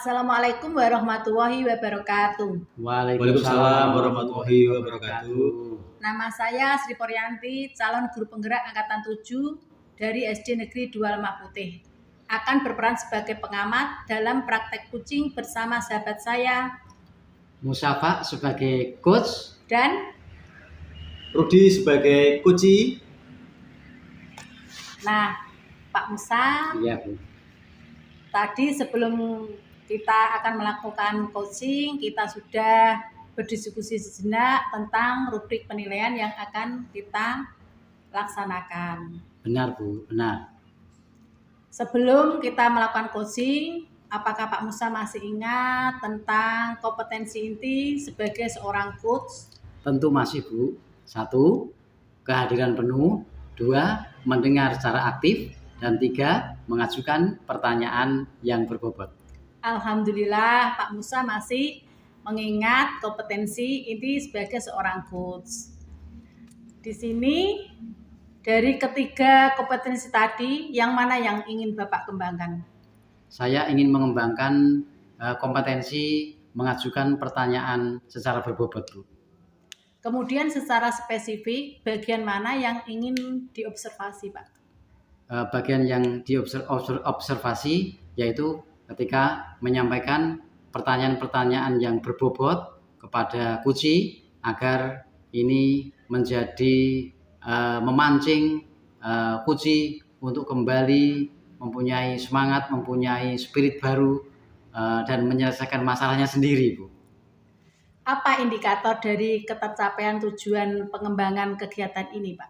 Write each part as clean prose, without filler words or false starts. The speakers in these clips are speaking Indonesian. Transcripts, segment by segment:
Assalamualaikum warahmatullahi wabarakatuh. Waalaikumsalam warahmatullahi wabarakatuh. Nama saya Sri Poryanti, calon guru penggerak angkatan 7 dari SD Negeri 2 Lemah Putih. Akan berperan sebagai pengamat dalam praktek kucing bersama sahabat saya, Musafa sebagai coach dan Rudi sebagai kunci. nah, Pak Musa, iya Bu. tadi sebelum kita akan melakukan coaching, kita sudah berdiskusi sejenak tentang rubrik penilaian yang akan kita laksanakan. Benar Bu, benar. Sebelum kita melakukan coaching, apakah Pak Musa masih ingat tentang kompetensi inti sebagai seorang coach? Tentu masih Bu. 1. Kehadiran penuh. 2. Mendengar secara aktif. Dan 3. Mengajukan pertanyaan yang berbobot. Alhamdulillah Pak Musa masih mengingat kompetensi inti sebagai seorang coach. Di sini dari ketiga kompetensi tadi, yang mana yang ingin Bapak kembangkan? Saya ingin mengembangkan kompetensi mengajukan pertanyaan secara berbobot Bu. Kemudian secara spesifik, bagian mana yang ingin diobservasi Pak? Bagian yang diobservasi yaitu ketika menyampaikan pertanyaan-pertanyaan yang berbobot kepada kuci agar ini menjadi memancing kuci untuk kembali mempunyai semangat, mempunyai spirit baru dan menyelesaikan masalahnya sendiri Bu. Apa indikator dari ketercapaian tujuan pengembangan kegiatan ini Pak?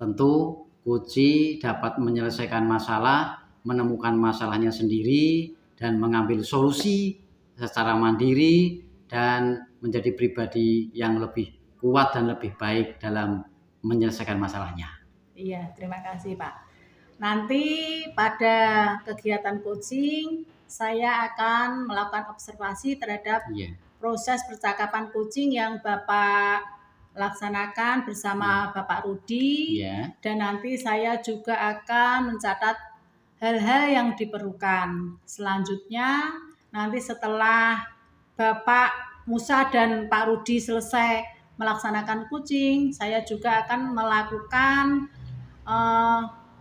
Tentu kuci dapat menyelesaikan masalah, menemukan masalahnya sendiri, dan mengambil solusi secara mandiri, dan menjadi pribadi yang lebih kuat dan lebih baik dalam menyelesaikan masalahnya. Iya, terima kasih Pak. Nanti pada kegiatan coaching, saya akan melakukan observasi terhadap proses percakapan kucing yang Bapak laksanakan bersama Bapak Rudi, dan nanti saya juga akan mencatat hal-hal yang diperlukan. Selanjutnya nanti setelah Bapak Musa dan Pak Rudi selesai melaksanakan kucing, saya juga akan melakukan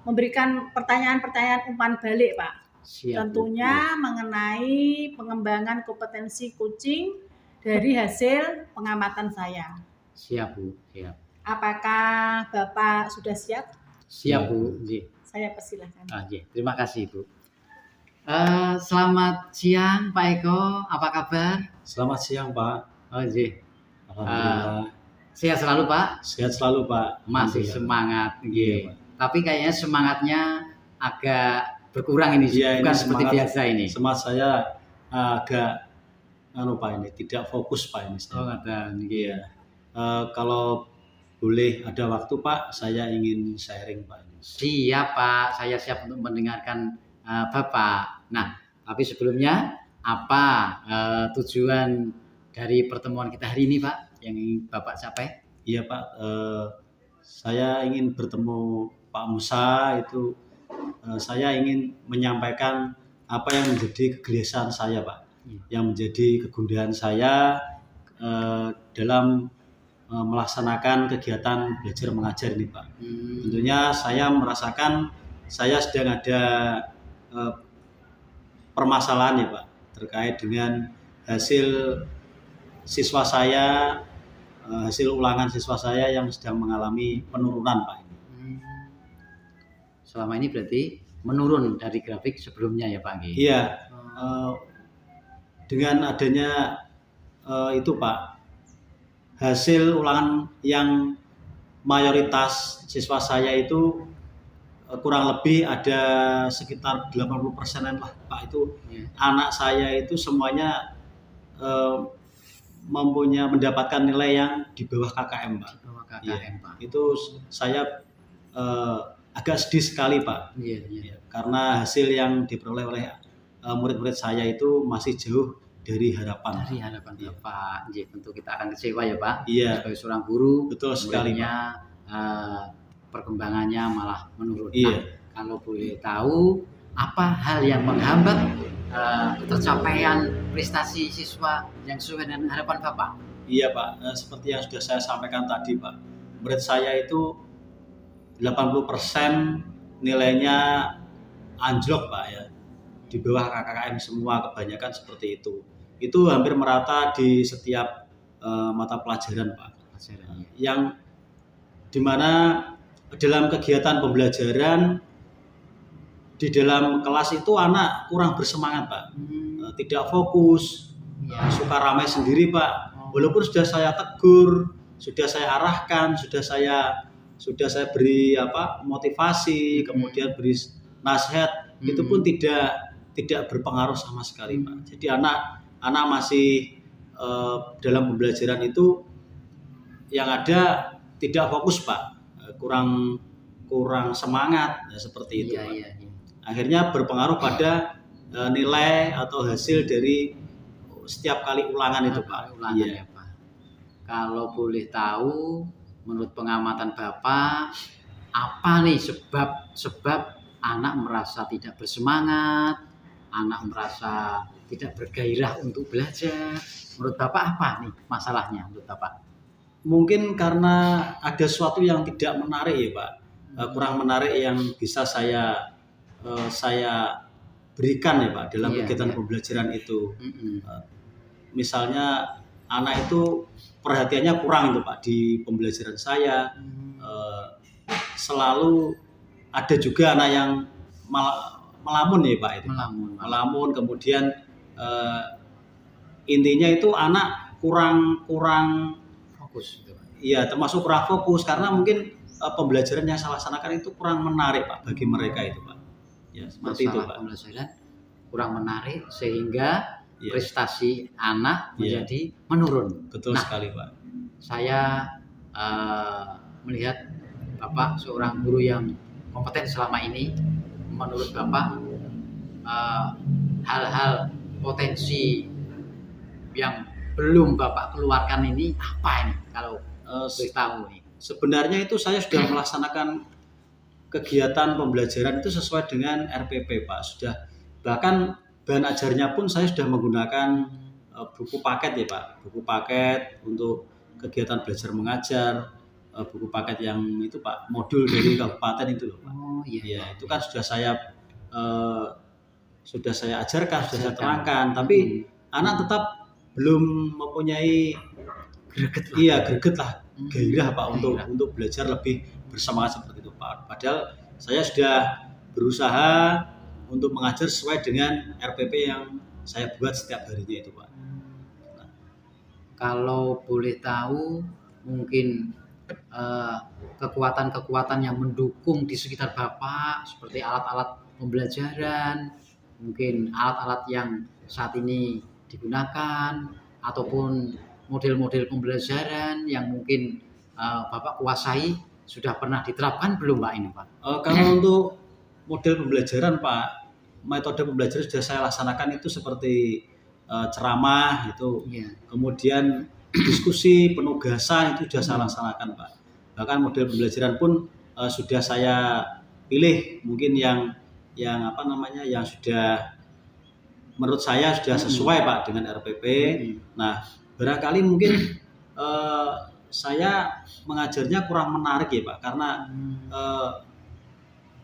memberikan pertanyaan-pertanyaan umpan balik Pak. Siap, tentunya mengenai pengembangan kompetensi kucing dari hasil pengamatan saya. Siap Bu, siap. Apakah Bapak sudah siap? Siap Bu. Saya persilahkan. Terima kasih Bu. Selamat siang Pak Eko, apa kabar? Selamat siang Pak. Alhamdulillah. Sehat selalu Pak? Sehat selalu Pak. Masih semangat. Tapi kayaknya semangatnya agak berkurang ini, bukan ini seperti biasa ini. Semangat saya agak Pak ini tidak fokus Pak ini. Kalau boleh ada waktu Pak, saya ingin sharing Pak. Siap Pak, saya siap untuk mendengarkan Bapak. Nah, tapi sebelumnya apa tujuan dari pertemuan kita hari ini Pak yang ingin Bapak capai? Iya Pak, saya ingin bertemu Pak Musa itu. Saya ingin menyampaikan apa yang menjadi kegelisahan saya Pak, yang menjadi kegundahan saya dalam melaksanakan kegiatan belajar mengajar ini Pak. Tentunya saya merasakan saya sedang ada permasalahan ya Pak terkait dengan hasil siswa saya, hasil ulangan siswa saya yang sedang mengalami penurunan Pak. Selama ini berarti menurun dari grafik sebelumnya ya Pak? Iya, dengan adanya itu Pak, hasil ulangan yang mayoritas siswa saya itu kurang lebih ada sekitar 80%-an lah Pak. Itu anak saya itu semuanya mendapatkan nilai yang di bawah KKM Pak. Pak. Itu saya agak sedih sekali Pak. Karena hasil yang diperoleh oleh murid-murid saya itu masih jauh dari harapan. Dari harapan Bapak. Tentu kita akan kecewa ya Pak. Sebagai seorang guru, betul sekali perkembangannya malah menurun. Iya. Kalau boleh tahu apa hal yang menghambat tercapaian prestasi siswa yang sesuai dengan harapan Bapak? Iya Pak, seperti yang sudah saya sampaikan tadi Pak, murid saya itu 80% nilainya anjlok Pak ya, di bawah KKKM semua, kebanyakan seperti itu. Itu hampir merata di setiap mata pelajaran Pak. Yang dimana dalam kegiatan pembelajaran di dalam kelas itu anak kurang bersemangat Pak, tidak fokus, suka ramai sendiri Pak. Walaupun sudah saya tegur, sudah saya arahkan, sudah saya beri motivasi, kemudian beri nasihat, itu pun tidak berpengaruh sama sekali Pak. Jadi anak masih dalam pembelajaran itu yang ada tidak fokus Pak, kurang semangat ya, seperti itu Pak. Akhirnya berpengaruh pada nilai atau hasil dari setiap kali ulangan itu Pak. Ya, Pak. Kalau boleh tahu, menurut pengamatan Bapak, apa nih sebab anak merasa tidak bersemangat, anak merasa tidak bergairah untuk belajar? Menurut Bapak apa nih masalahnya menurut Bapak? Mungkin karena ada sesuatu yang tidak menarik ya Pak, kurang menarik yang bisa saya berikan ya Pak dalam kegiatan pembelajaran itu. Misalnya anak itu perhatiannya kurang itu Pak di pembelajaran saya. Selalu ada juga anak yang melamun ya Pak itu. Melamun kemudian intinya itu anak kurang fokus gitu Pak. Iya, termasuk kurang fokus karena mungkin pembelajaran yang saya laksanakan itu kurang menarik Pak bagi mereka itu Pak. Ya, seperti itu Pak. Pembelajaran kurang menarik sehingga prestasi anak menjadi menurun. Betul sekali Pak. Saya melihat Bapak seorang guru yang kompeten selama ini. Menurut Bapak hal-hal potensi yang belum Bapak keluarkan ini apa ini kalau boleh tahu nih? Sebenarnya itu saya sudah melaksanakan kegiatan pembelajaran itu sesuai dengan RPP Pak. Sudah, bahkan bahan ajarnya pun saya sudah menggunakan buku paket ya Pak, buku paket untuk kegiatan belajar mengajar, buku paket yang itu Pak, modul dari kabupaten itu loh Pak. Iya, itu kan sudah saya ajarkan, sudah saya terangkan, tapi anak tetap belum mempunyai greget lah, gairah Pak untuk belajar lebih bersemangat seperti itu Pak. Padahal saya sudah berusaha untuk mengajar sesuai dengan RPP yang saya buat setiap harinya itu Pak. Kalau boleh tahu mungkin kekuatan-kekuatan yang mendukung di sekitar Bapak seperti alat-alat pembelajaran, mungkin alat-alat yang saat ini digunakan ataupun model-model pembelajaran yang mungkin Bapak kuasai sudah pernah diterapkan belum Pak ini Pak? Kalau untuk model pembelajaran Pak, metode pembelajaran sudah saya laksanakan itu seperti ceramah itu, kemudian diskusi, penugasan itu sudah saya laksanakan Pak. Bahkan model pembelajaran pun sudah saya pilih mungkin yang sudah menurut saya sudah sesuai Pak dengan RPP. Nah, barangkali mungkin saya mengajarnya kurang menarik ya Pak, karena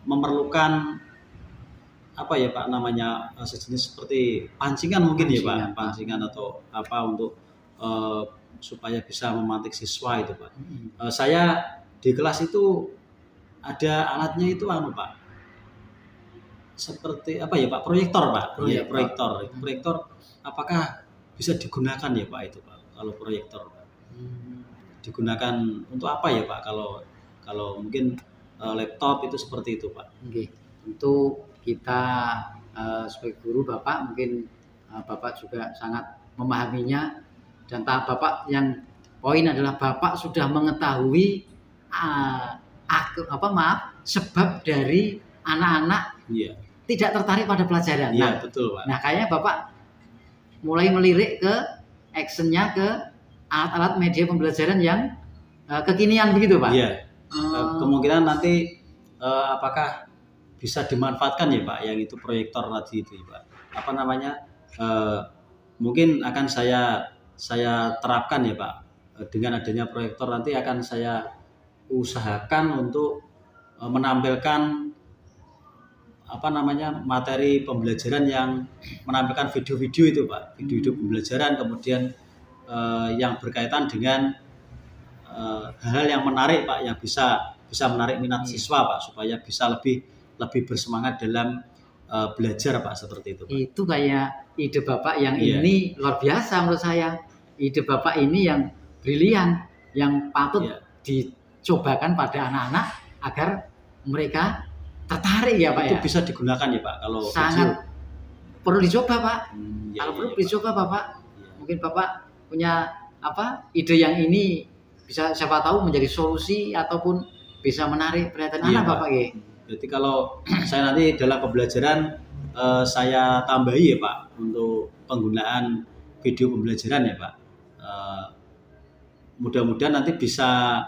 memerlukan sejenis seperti pancingan mungkin ya Pak, pancingan atau apa untuk supaya bisa memantik siswa itu Pak. Saya di kelas itu ada alatnya itu Pak, seperti Pak, proyektor Pak. Iya, proyektor apakah bisa digunakan ya Pak itu Pak, kalau proyektor Pak? Digunakan untuk apa ya Pak, kalau mungkin laptop itu seperti itu Pak? Tentu kita sebagai guru Bapak mungkin Bapak juga sangat memahaminya, dan Bapak yang poin adalah Bapak sudah mengetahui sebab dari anak-anak tidak tertarik pada pelajaran. Betul Pak. Nah kayaknya Bapak mulai melirik ke actionnya ke alat-alat media pembelajaran yang kekinian begitu Pak? Kemungkinan nanti apakah bisa dimanfaatkan ya Pak, yang itu proyektor tadi itu ya Pak. Apa namanya? Mungkin akan saya terapkan ya Pak. Dengan adanya proyektor nanti akan saya usahakan untuk menampilkan apa namanya materi pembelajaran yang menampilkan video-video itu Pak, video-video pembelajaran, kemudian yang berkaitan dengan hal-hal yang menarik Pak, yang bisa menarik minat siswa Pak, supaya bisa lebih bersemangat dalam belajar Pak, seperti itu Pak. Itu kayak ide Bapak yang ini luar biasa menurut saya. Ide Bapak ini yang brilian, yang patut dicobakan pada anak-anak agar mereka tertarik ya Pak. Itu bisa digugakan ya Pak kalau sangat perlu dicoba Pak. Kalau perlu dicoba Bapak. Mungkin Bapak punya ide yang ini bisa siapa tahu menjadi solusi ataupun bisa menarik perhatian anak Bapak ya. Jadi kalau saya nanti dalam pembelajaran saya tambahi ya Pak untuk penggunaan video pembelajaran ya Pak. Mudah-mudahan nanti bisa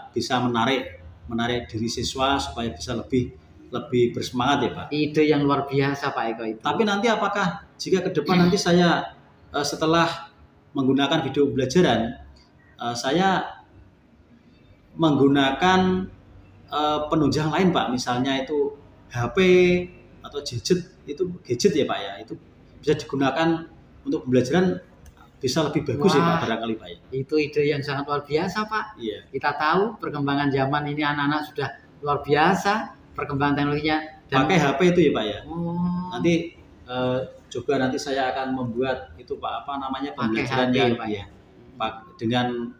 menarik diri siswa supaya bisa lebih bersemangat ya Pak. Ide yang luar biasa Pak Eko itu. Tapi nanti apakah jika ke depan nanti saya setelah menggunakan video pembelajaran, saya menggunakan penunjang lain Pak, misalnya itu HP atau gadget ya Pak ya, itu bisa digunakan untuk pembelajaran bisa lebih bagus ya Pak barangkali Pak ya. Itu ide yang sangat luar biasa Pak. Iya. Kita tahu perkembangan zaman ini anak-anak sudah luar biasa perkembangan teknologinya. Pakai HP itu ya Pak ya. Nanti coba nanti saya akan membuat itu Pak pembelajaran yang Pak ya. Pak dengan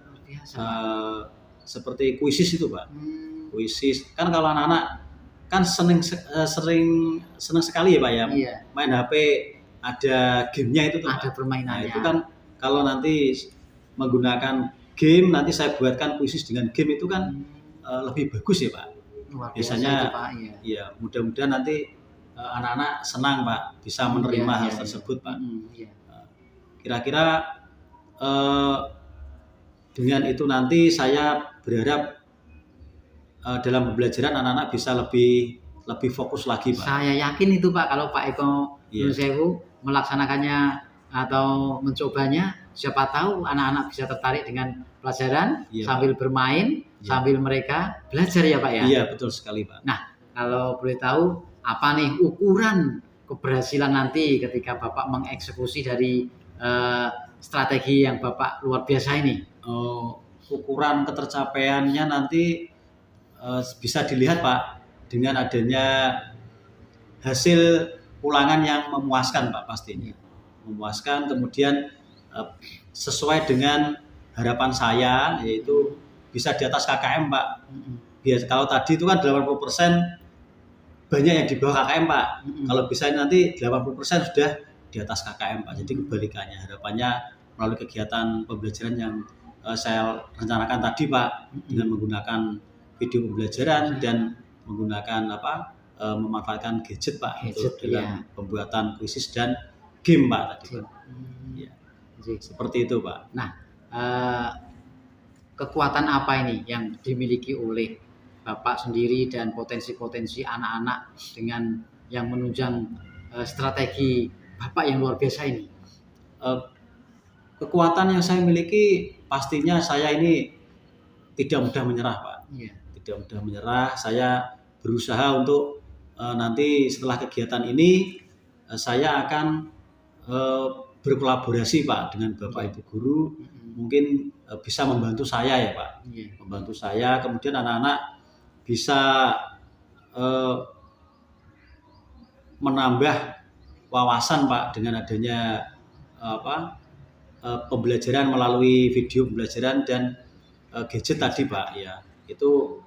seperti kuisis itu Pak. Kuisis kan kalau anak-anak kan sering sekali ya Pak ya. Main HP ada gamenya itu tuh ada permainannya. Nah, itu kan kalau nanti menggunakan game, nanti saya buatkan kuisis dengan game itu kan lebih bagus ya Pak. Biasanya Pak, ya mudah-mudahan nanti anak-anak senang Pak, bisa menerima hal tersebut Pak. Kira-kira dengan itu nanti saya berharap dalam pembelajaran anak-anak bisa lebih fokus lagi Pak. Saya yakin itu Pak, kalau Pak Eko Nusewu melaksanakannya atau mencobanya, siapa tahu anak-anak bisa tertarik dengan pelajaran sambil bermain, sambil mereka belajar ya Pak ya. Iya betul sekali Pak. Nah kalau boleh tahu apa nih ukuran keberhasilan nanti ketika Bapak mengeksekusi dari strategi yang Bapak luar biasa ini? Ukuran ketercapaiannya nanti bisa dilihat Pak dengan adanya hasil ulangan yang memuaskan Pak, pastinya memuaskan, kemudian sesuai dengan harapan saya, yaitu bisa di atas KKM Pak. Kalau tadi itu kan 80% banyak yang di bawah KKM Pak. Kalau bisa nanti 80% sudah di atas KKM Pak. Jadi kebalikannya, harapannya melalui kegiatan pembelajaran yang saya rencanakan tadi Pak, dengan menggunakan video pembelajaran dan menggunakan memanfaatkan gadget Pak untuk dalam pembuatan kuisis dan game Pak tadi Pak. Ya. Seperti itu Pak. Nah, kekuatan apa ini yang dimiliki oleh Bapak sendiri dan potensi-potensi anak-anak dengan yang menunjang strategi Bapak yang luar biasa ini? Kekuatan yang saya miliki pastinya saya ini tidak mudah menyerah Pak. Tidak mudah menyerah. Saya berusaha untuk nanti setelah kegiatan ini saya akan berkolaborasi Pak dengan Bapak Ibu guru, mungkin bisa membantu saya ya Pak, membantu saya, kemudian anak-anak bisa menambah wawasan Pak dengan adanya pembelajaran melalui video pembelajaran dan gadget tadi Pak ya. Itu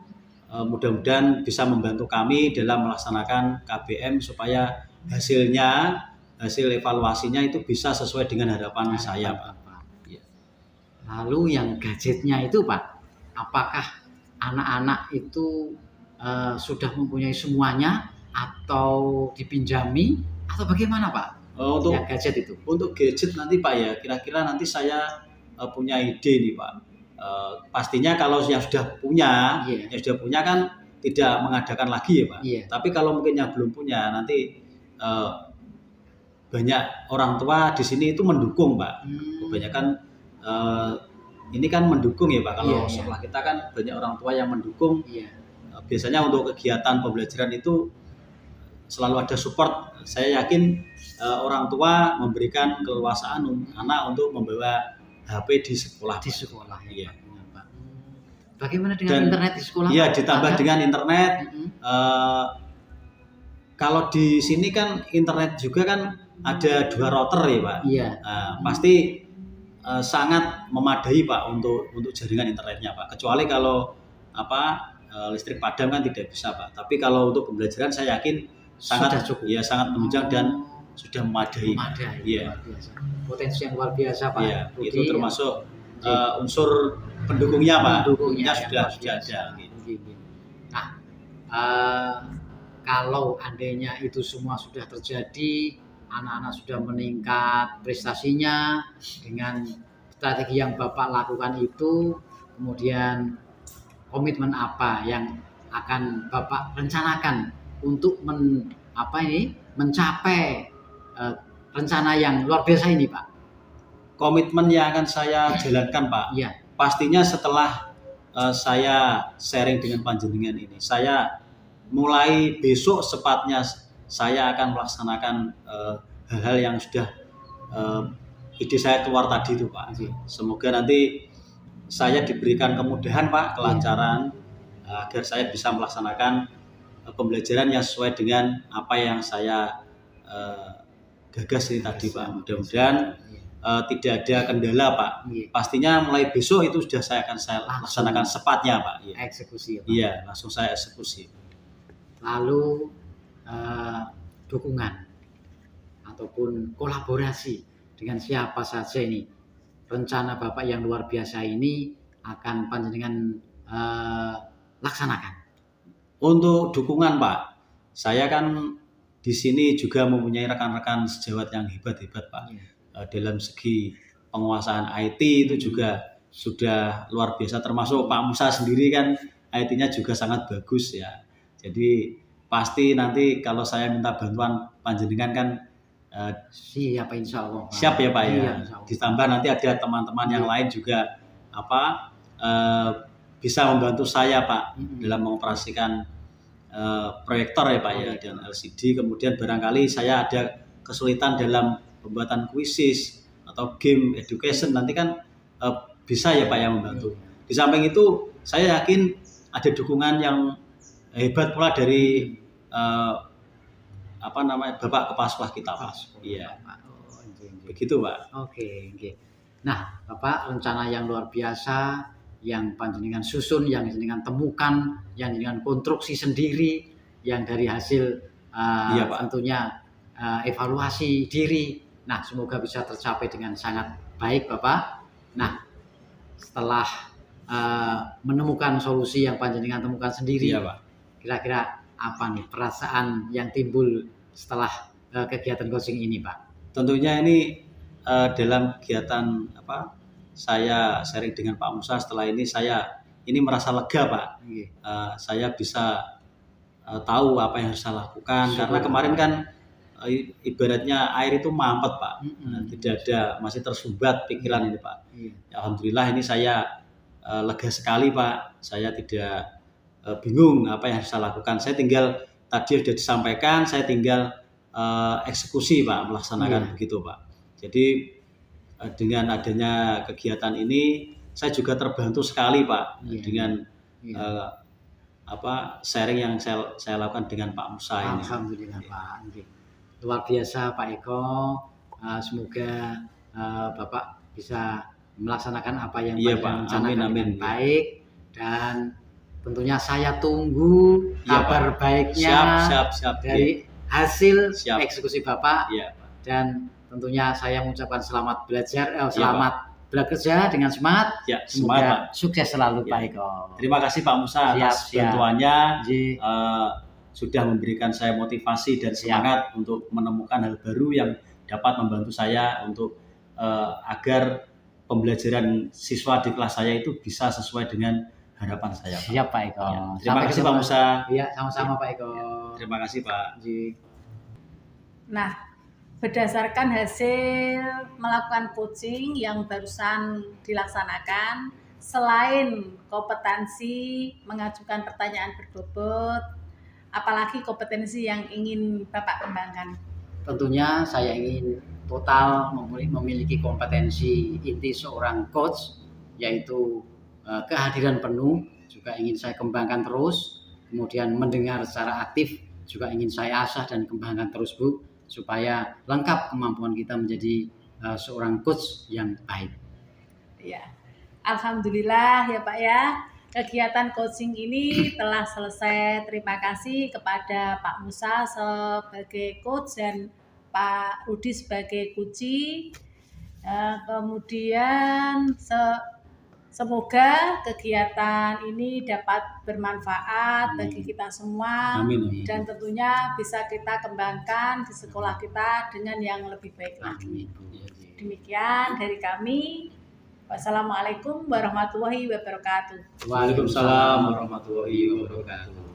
mudah-mudahan bisa membantu kami dalam melaksanakan KBM supaya hasil evaluasinya itu bisa sesuai dengan harapan saya Pak. Ya. Lalu yang gadgetnya itu Pak, apakah anak-anak itu sudah mempunyai semuanya atau dipinjami atau bagaimana Pak? Untuk yang gadget itu? Untuk gadget nanti Pak ya, kira-kira nanti saya punya ide nih Pak. Pastinya kalau yang sudah punya kan tidak mengadakan lagi ya Pak. Iya. Tapi kalau mungkin yang belum punya nanti banyak orang tua di sini itu mendukung Pak. Kebanyakan ini kan mendukung ya Pak. Kalau sekolah kita kan banyak orang tua yang mendukung. Biasanya untuk kegiatan pembelajaran itu selalu ada support. Saya yakin orang tua memberikan keleluasaan anak untuk membawa HP di sekolah. Di sekolah. Iya. Pak. Bagaimana dengan internet di sekolah? Iya, ditambah dengan internet. Kalau di sini kan internet juga kan ada 2 router ya Pak. Iya. Pasti sangat memadai Pak untuk jaringan internetnya Pak. Kecuali kalau listrik padam kan tidak bisa Pak. Tapi kalau untuk pembelajaran saya yakin sangat cukup. Ya, sangat menunjang dan sudah memadai. Iya. Potensi yang luar biasa Pak. Iya, itu termasuk unsur pendukungnya Pak. Pendukungnya sudah ada. Nah, kalau andainya itu semua sudah terjadi, anak-anak sudah meningkat prestasinya dengan strategi yang Bapak lakukan itu, kemudian komitmen apa yang akan Bapak rencanakan untuk mencapai rencana yang luar biasa ini Pak? Komitmen yang akan saya jalankan Pak. Iya. Pastinya setelah saya sharing dengan panjenengan ini, saya mulai besok sepatnya saya akan melaksanakan hal-hal yang sudah ide saya keluar tadi itu Pak. Semoga nanti saya diberikan kemudahan Pak, kelancaran agar saya bisa melaksanakan pembelajaran yang sesuai dengan apa yang saya gagas ini tadi Pak. Mudah-mudahan tidak ada kendala Pak. Pastinya mulai besok itu sudah saya akan laksanakan sepatnya Pak. Eksekusi ya, Pak. Iya, langsung saya eksekusi. Lalu dukungan ataupun kolaborasi dengan siapa saja ini, rencana Bapak yang luar biasa ini akan panjenengan laksanakan? Untuk dukungan Pak, saya kan di sini juga mempunyai rekan-rekan sejawat yang hebat-hebat Pak. Dalam segi penguasaan IT itu juga sudah luar biasa, termasuk Pak Musa sendiri kan IT-nya juga sangat bagus ya. Jadi pasti nanti kalau saya minta bantuan panjenengan kan siap insya Allah Pak. Siap ya Pak ya. Ditambah nanti ada teman-teman yang lain juga bisa membantu saya Pak dalam mengoperasikan proyektor ya Pak ya dan LCD. Kemudian barangkali saya ada kesulitan dalam pembuatan kuisis atau game education, nanti kan bisa ya Pak yang membantu. Di samping itu saya yakin ada dukungan yang hebat pula dari Bapak Kepala Sekolah kita Pak. Iya. Begitu Pak. Oke. Nah Bapak, rencana yang luar biasa yang panjenengan susun, yang panjenengan temukan, yang panjenengan konstruksi sendiri, yang dari hasil tentunya evaluasi diri. Nah, semoga bisa tercapai dengan sangat baik Bapak. Nah, setelah menemukan solusi yang panjenengan temukan sendiri, Pak. Kira-kira apa nih perasaan yang timbul setelah kegiatan coaching ini Pak? Tentunya ini dalam kegiatan saya sharing dengan Pak Musa, setelah ini saya merasa lega Pak. Saya bisa tahu apa yang harus saya lakukan. Karena kemarin kan ibaratnya air itu mampet Pak. Tidak ada, masih tersumbat pikiran ini Pak. Alhamdulillah ini saya lega sekali Pak. Saya tidak bingung apa yang harus saya lakukan. Saya tinggal, tadi sudah disampaikan, saya tinggal eksekusi Pak, melaksanakan begitu Pak. Jadi dengan adanya kegiatan ini saya juga terbantu sekali Pak dengan sharing yang saya lakukan dengan Pak Musa ini. Alhamdulillah Pak. Luar biasa Pak Eko. Semoga Bapak bisa melaksanakan apa yang Bapak rencanakan dengan baik, dan tentunya saya tunggu kabar baiknya dari hasil eksekusi Bapak. Dan tentunya saya mengucapkan selamat belajar, selamat bekerja dengan semangat. Semoga sukses selalu Pak Eko. Terima kasih Pak Musa atas bantuannya. Sudah memberikan saya motivasi dan semangat untuk menemukan hal baru yang dapat membantu saya untuk agar pembelajaran siswa di kelas saya itu bisa sesuai dengan harapan saya, Pak. Siap Pak Eko. Ya, terima kasih Pak Musa. Iya, sama-sama Pak Eko. Terima kasih Pak. Nah, berdasarkan hasil melakukan coaching yang barusan dilaksanakan, selain kompetensi mengajukan pertanyaan berbobot, apalagi kompetensi yang ingin Bapak kembangkan? Tentunya saya ingin total memiliki kompetensi inti seorang coach, yaitu kehadiran penuh, juga ingin saya kembangkan terus. Kemudian mendengar secara aktif juga ingin saya asah dan kembangkan terus Bu, supaya lengkap kemampuan kita menjadi seorang coach yang baik. Ya, alhamdulillah ya Pak ya, kegiatan coaching ini telah selesai. Terima kasih kepada Pak Musa sebagai coach dan Pak Rudi sebagai coachee. Kemudian semoga kegiatan ini dapat bermanfaat bagi kita semua. Amin. Dan tentunya bisa kita kembangkan di sekolah kita dengan yang lebih baik lagi. Demikian dari kami. Wassalamualaikum warahmatullahi wabarakatuh. Waalaikumsalam warahmatullahi wabarakatuh.